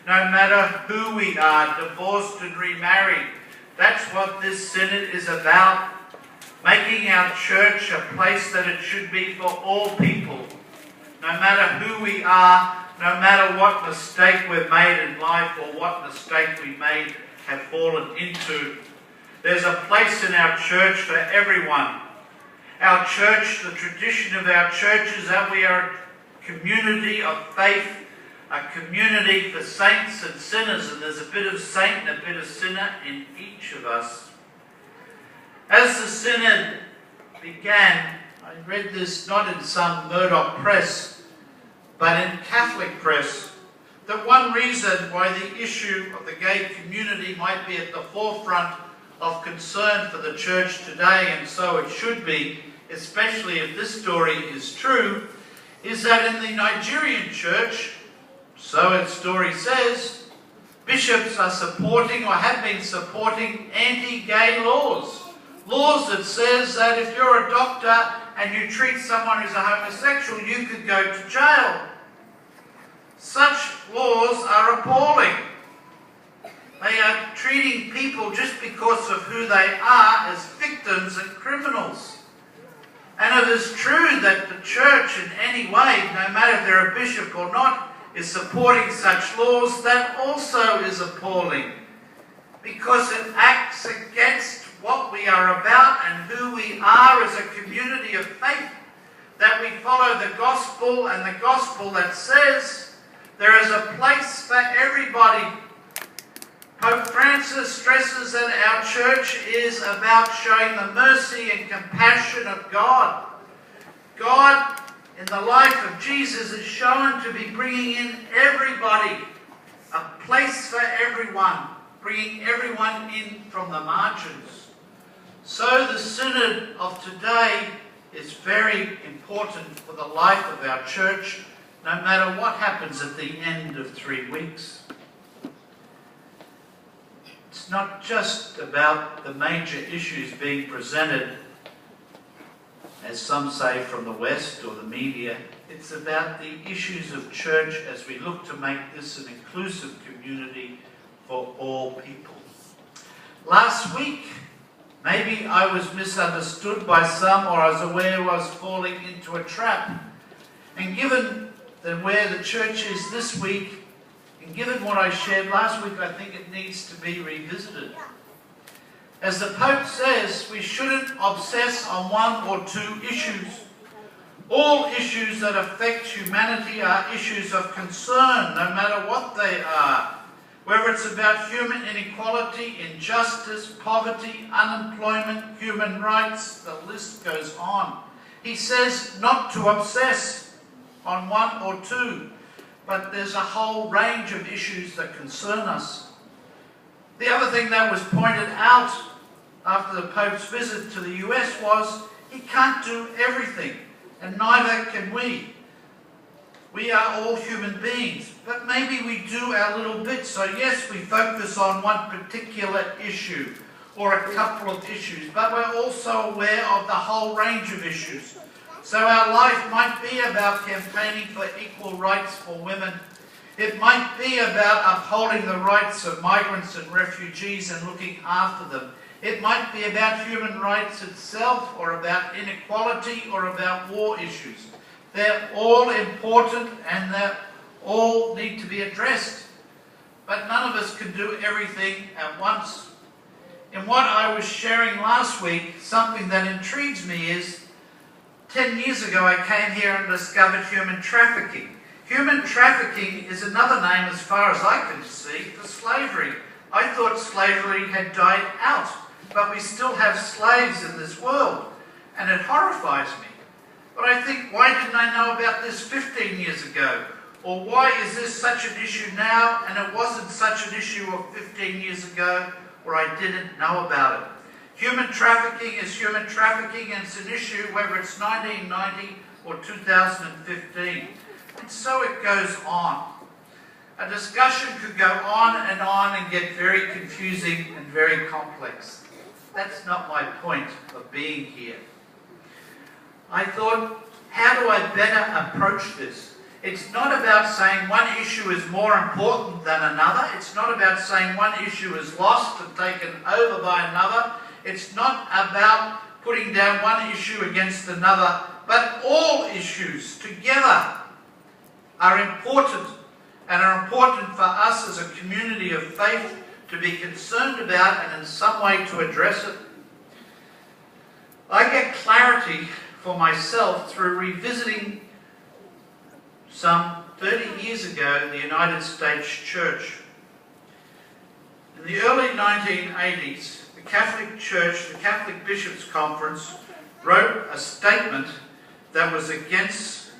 no matter who we are, divorced and remarried. That's what this synod is about, making our church a place that it should be for all people. No matter who we are, no matter what mistake we've made in life or what mistake we may have fallen into, there's a place in our church for everyone. Our church, the tradition of our church is that we are a community of faith, a community for saints and sinners, and there's a bit of saint and a bit of sinner in each of us. As the synod began, I read this not in some Murdoch press, but in Catholic press, that one reason why the issue of the gay community might be at the forefront of concern for the church today, and so it should be, especially if this story is true, is that in the Nigerian church, so its story says, bishops are supporting or have been supporting anti-gay laws. Laws that says that if you're a doctor and you treat someone who's a homosexual, you could go to jail. Such laws are appalling. They are treating people just because of who they are as victims and criminals. And it is true that the church in any way, no matter if they're a bishop or not, is supporting such laws. That also is appalling, because it acts against what we are about and who we are as a community of faith, that we follow the gospel, and the gospel that says there is a place for everybody. Pope Francis stresses that our church is about showing the mercy and compassion of God. God, in the life of Jesus, is shown to be bringing in everybody, a place for everyone, bringing everyone in from the margins. So the synod of today is very important for the life of our church, no matter what happens at the end of 3 weeks. It's not just about the major issues being presented, as some say from the West or the media. It's about the issues of church as we look to make this an inclusive community for all people. Last week, maybe I was misunderstood by some, or I was aware I was falling into a trap. And given where the church is this week, and given what I shared last week, I think it needs to be revisited. As the Pope says, we shouldn't obsess on one or two issues. All issues that affect humanity are issues of concern, no matter what they are. Whether it's about human inequality, injustice, poverty, unemployment, human rights, the list goes on. He says not to obsess on one or two, but there's a whole range of issues that concern us. The other thing that was pointed out after the Pope's visit to the US was he can't do everything, and neither can we. We are all human beings, but maybe we do our little bit. So yes, we focus on one particular issue or a couple of issues, but we're also aware of the whole range of issues. So our life might be about campaigning for equal rights for women. It might be about upholding the rights of migrants and refugees and looking after them. It might be about human rights itself, or about inequality, or about war issues. They're all important and they all need to be addressed. But none of us can do everything at once. In what I was sharing last week, something that intrigues me is 10 years ago I came here and discovered human trafficking. Human trafficking is another name, as far as I can see, for slavery. I thought slavery had died out, but we still have slaves in this world, and it horrifies me. But I think, why didn't I know about this 15 years ago? Or why is this such an issue now, and it wasn't such an issue of 15 years ago, where I didn't know about it? Human trafficking is human trafficking, and it's an issue whether it's 1990 or 2015. And so it goes on. A discussion could go on and get very confusing and very complex. That's not my point of being here. I thought, how do I better approach this? It's not about saying one issue is more important than another. It's not about saying one issue is lost and taken over by another. It's not about putting down one issue against another, but all issues together are important, and are important for us as a community of faith to be concerned about and in some way to address it. I get clarity for myself through revisiting some 30 years ago in the United States Church. In the early 1980s, the Catholic Church, the Catholic Bishops' Conference, wrote a statement that was against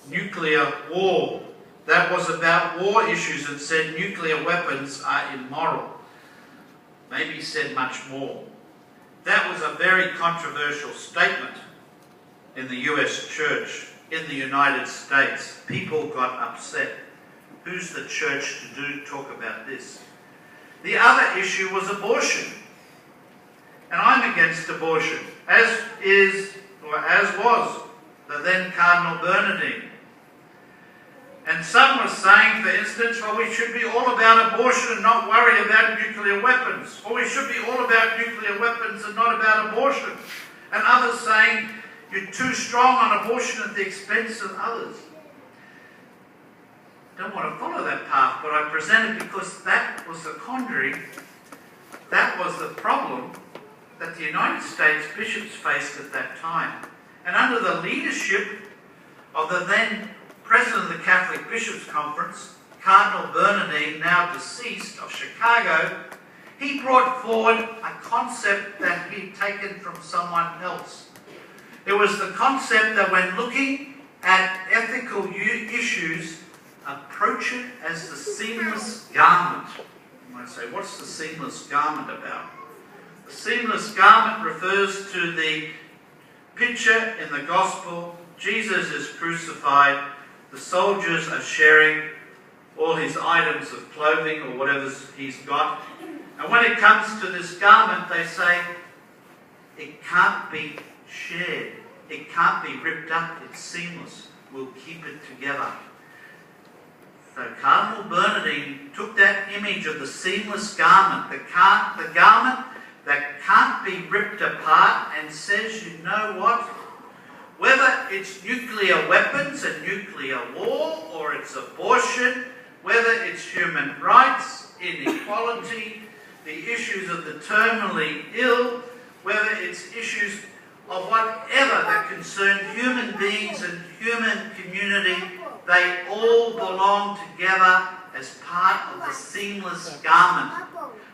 nuclear war, that was about war issues, and said nuclear weapons are immoral. Maybe said much more. That was a very controversial statement in the US Church, in the United States. People got upset. Who's the church to talk about this? The other issue was abortion. And I'm against abortion, as was the then Cardinal Bernardine. And some were saying, for instance, well, we should be all about abortion and not worry about nuclear weapons. Or we should be all about nuclear weapons and not about abortion. And others saying, you're too strong on abortion at the expense of others. I don't want to follow that path, but I present it because that was the quandary, that was the problem that the United States bishops faced at that time. And under the leadership of the then President of the Catholic Bishops' Conference, Cardinal Bernardine, now deceased, of Chicago, he brought forward a concept that he'd taken from someone else. It was the concept that when looking at ethical issues, approach it as the seamless garment. You might say, what's the seamless garment about? The seamless garment refers to the picture in the gospel. Jesus is crucified. The soldiers are sharing all his items of clothing or whatever he's got. And when it comes to this garment, they say, it can't be shared. It can't be ripped up. It's seamless. We'll keep it together. So Cardinal Bernardine took that image of the seamless garment, the garment that can't be ripped apart, and says, you know what? Whether it's nuclear weapons and nuclear war, or it's abortion, whether it's human rights, inequality, the issues of the terminally ill, whether it's issues of whatever that concern human beings and human community, they all belong together as part of the seamless garment.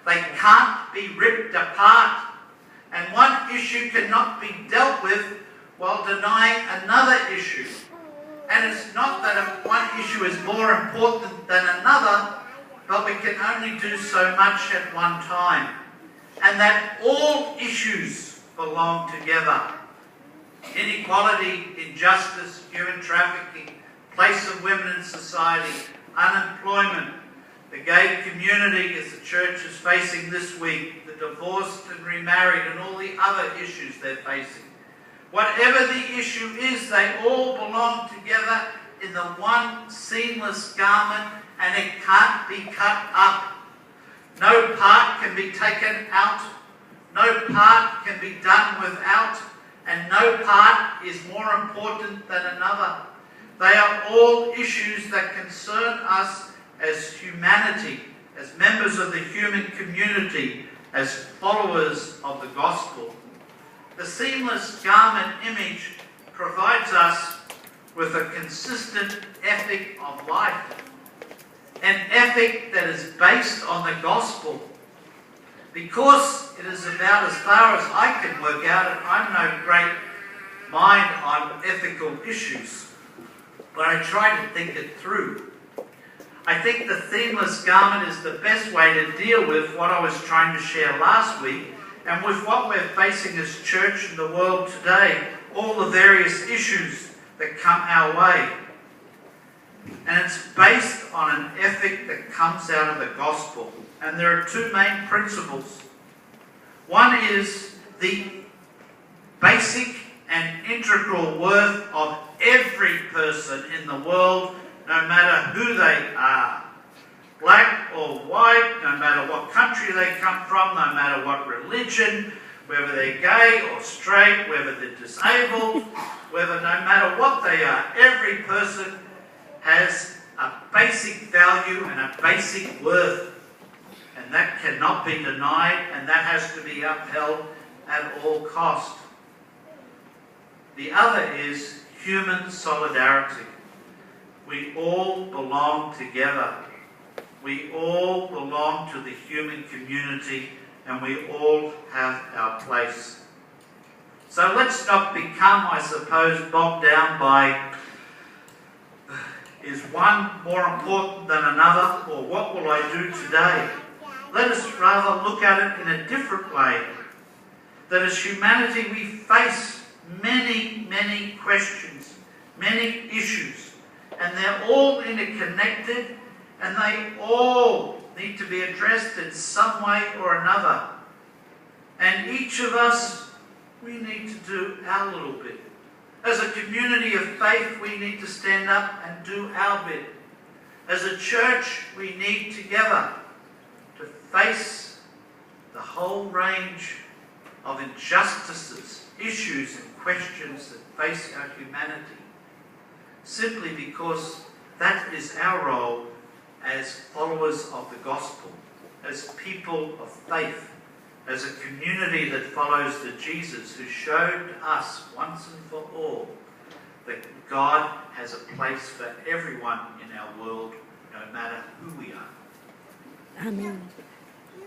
They can't be ripped apart. And one issue cannot be dealt with while denying another issue. And it's not that one issue is more important than another, but we can only do so much at one time. And that all issues belong together. Inequality, injustice, human trafficking, place of women in society, unemployment, the gay community as the church is facing this week, the divorced and remarried, and all the other issues they're facing. Whatever the issue is, they all belong together in the one seamless garment, and it can't be cut up. No part can be taken out. No part can be done without. And no part is more important than another. They are all issues that concern us as humanity, as members of the human community, as followers of the gospel. The seamless garment image provides us with a consistent ethic of life, an ethic that is based on the gospel, because it is about, as far as I can work out, and I'm no great mind on ethical issues, but I try to think it through. I think the seamless garment is the best way to deal with what I was trying to share last week, and with what we're facing as church in the world today, all the various issues that come our way. And it's based on an ethic that comes out of the gospel. And there are two main principles. One is the basic and integral worth of every person in the world no matter who they are. Black or white, no matter what country they come from, no matter what religion, whether they're gay or straight, whether they're disabled, whether no matter what they are, every person has a basic value and a basic worth. And that cannot be denied, and that has to be upheld at all cost. The other is human solidarity. We all belong together. We all belong to the human community, and we all have our place. So let's not become, I suppose, bogged down by is one more important than another, or what will I do today? Let us rather look at it in a different way. That as humanity we face many, many questions, many issues, and they're all interconnected, and they all need to be addressed in some way or another. And each of us, we need to do our little bit. As a community of faith, we need to stand up and do our bit. As a church, we need together to face the whole range of injustices, issues and questions that face our humanity, simply because that is our role as followers of the gospel, as people of faith, as a community that follows the Jesus who showed us once and for all that God has a place for everyone in our world, no matter who we are. Amen.